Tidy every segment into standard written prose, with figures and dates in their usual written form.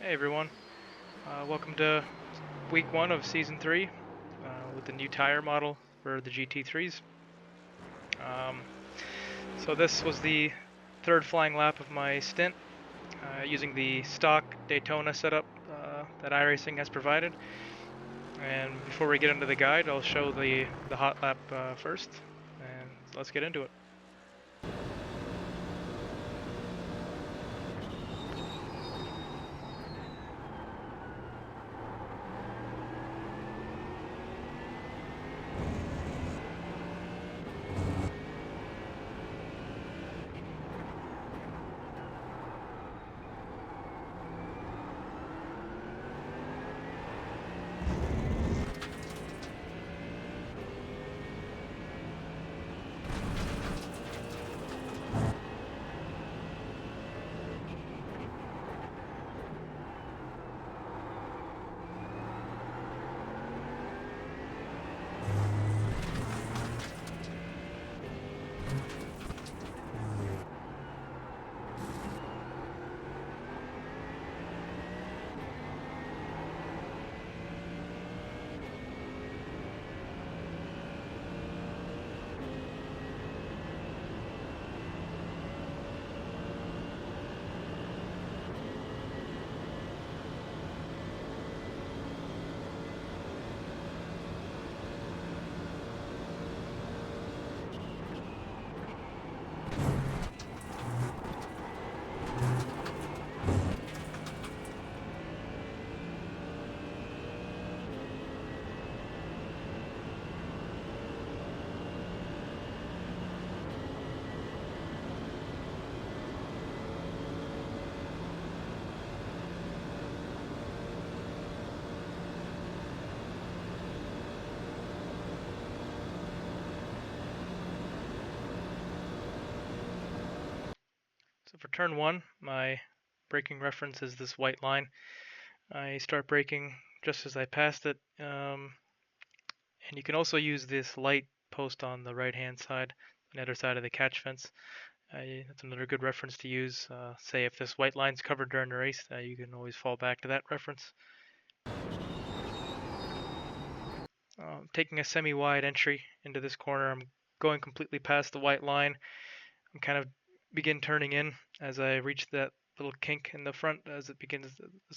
Hey everyone, welcome to week 1 of season 3 with the new tire model for the GT3s. So this was the third flying lap of my stint using the stock Daytona setup that iRacing has provided. And before we get into the guide, I'll show the Hotlap first, and let's get into it. So for turn 1, my braking reference is this white line. I start braking just as I passed it. And you can also use this light post on the right hand side, on the other side of the catch fence. That's another good reference to use. Say if this white line's covered during the race, you can always fall back to that reference. Taking a semi-wide entry into this corner, I'm going completely past the white line. I'm kind of begin turning in as I reach that little kink in the front as the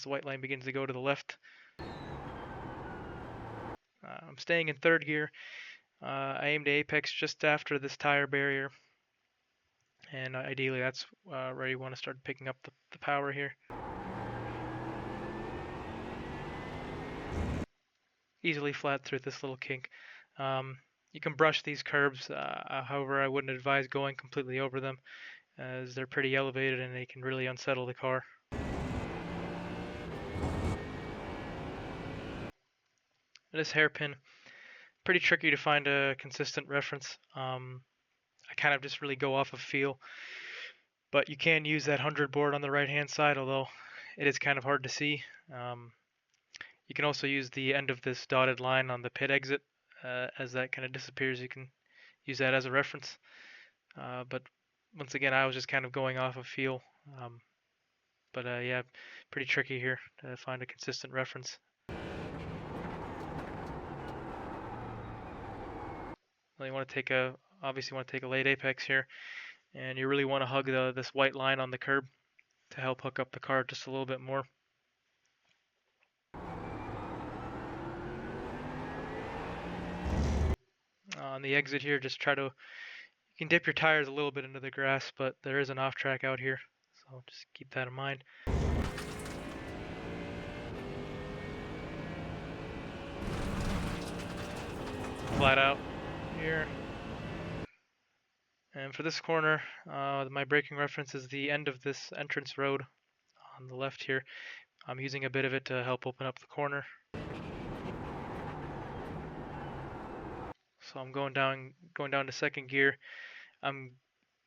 white line begins to go to the left. I'm staying in third gear. I aim to apex just after this tire barrier, and ideally that's where you want to start picking up the power here. Easily flat through this little kink. You can brush these curbs, however I wouldn't advise going completely over them as they're pretty elevated and they can really unsettle the car. This hairpin, pretty tricky to find a consistent reference. I kind of just really go off of feel, but you can use that 100 board on the right hand side, although it is kind of hard to see. You can also use the end of this dotted line on the pit exit. As that kind of disappears, you can use that as a reference. But once again, I was just kind of going off of feel. But yeah, pretty tricky here to find a consistent reference. Well, you want to take obviously want to take a late apex here, and you really want to hug this white line on the curb to help hook up the car just a little bit more. On the exit here, just try to, you can dip your tires a little bit into the grass, but there is an off track out here, so just keep that in mind. Flat out here. And for this corner, my braking reference is the end of this entrance road on the left here. I'm using a bit of it to help open up the corner. So I'm going down to second gear. I'm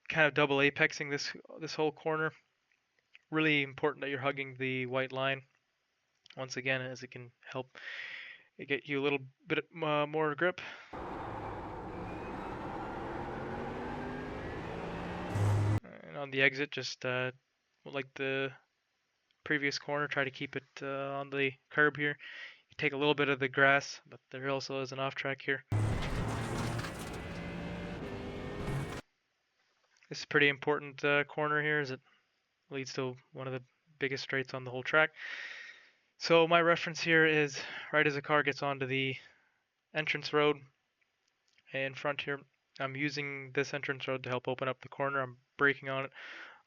kind of double apexing this whole corner. Really important that you're hugging the white line once again, as it can help get you a little bit more grip. And on the exit, just like the previous corner. Try to keep it on the curb here. You take a little bit of the grass, but there also is an off track here. This is a pretty important corner here, as it leads to one of the biggest straights on the whole track. So my reference here is right as the car gets onto the entrance road in front here. I'm using this entrance road to help open up the corner. I'm braking on it.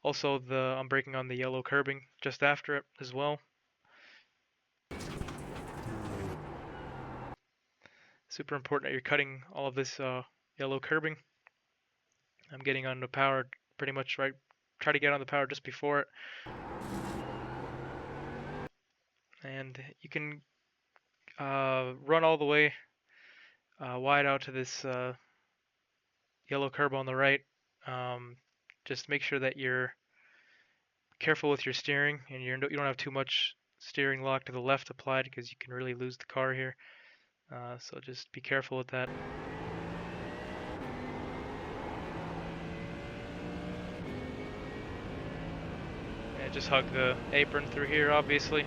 Also, I'm braking on the yellow curbing just after it as well. Super important that you're cutting all of this yellow curbing. I'm getting on the power pretty much right. Try to get on the power just before it. And you can run all the way wide out to this yellow curb on the right. Just make sure that you're careful with your steering and you don't have too much steering lock to the left applied, because you can really lose the car here. So just be careful with that. And just hug the apron through here, obviously.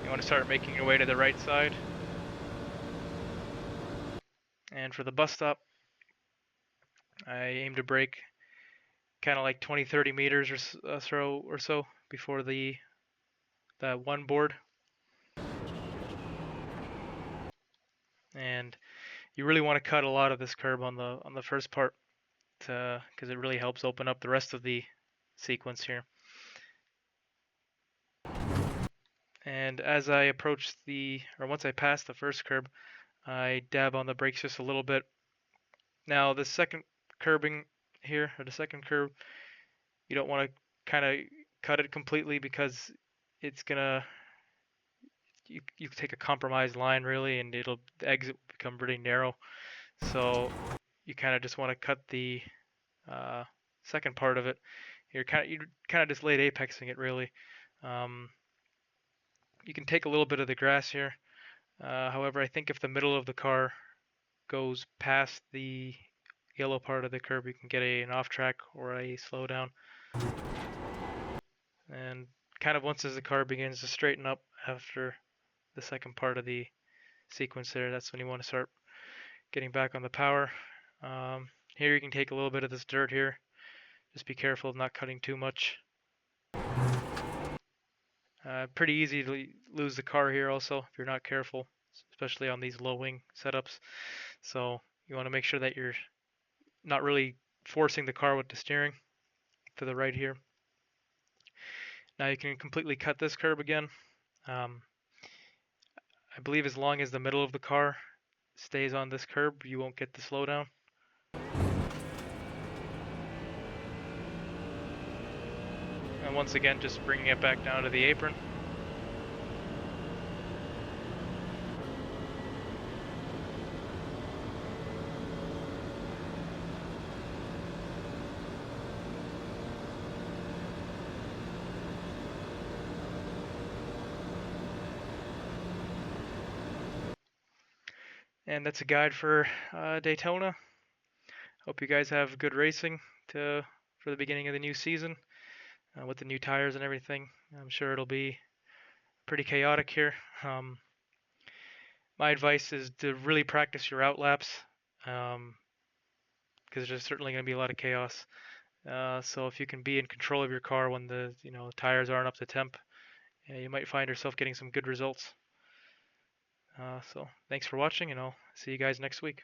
You want to start making your way to the right side. And for the bus stop, I aim to brake kind of like 20-30 meters or so before that one board. And you really want to cut a lot of this curb on the first part, because it really helps open up the rest of the sequence here. And as I approach once I pass the first curb, I dab on the brakes just a little bit. Now the second curbing here, or the second curb, you don't want to kind of cut it completely, because it's gonna you take a compromised line really, and the exit will become pretty narrow. So you kind of just want to cut the second part of it. You kind of just late apexing it really. You can take a little bit of the grass here. However, I think if the middle of the car goes past the yellow part of the curb, you can get an off track or a slowdown. And kind of once as the car begins to straighten up after the second part of the sequence there, that's when you want to start getting back on the power. Here you can take a little bit of this dirt here. Just be careful of not cutting too much. Pretty easy to lose the car here also if you're not careful, especially on these low wing setups. So you want to make sure that you're not really forcing the car with the steering to the right here. Now you can completely cut this curb again. I believe as long as the middle of the car stays on this curb, you won't get the slowdown. And once again, just bringing it back down to the apron. And that's a guide for Daytona. Hope you guys have good racing for the beginning of the new season with the new tires and everything. I'm sure it'll be pretty chaotic here. My advice is to really practice your out laps, because there's certainly going to be a lot of chaos. So if you can be in control of your car when the tires aren't up to temp, you might find yourself getting some good results. So thanks for watching, and I'll see you guys next week.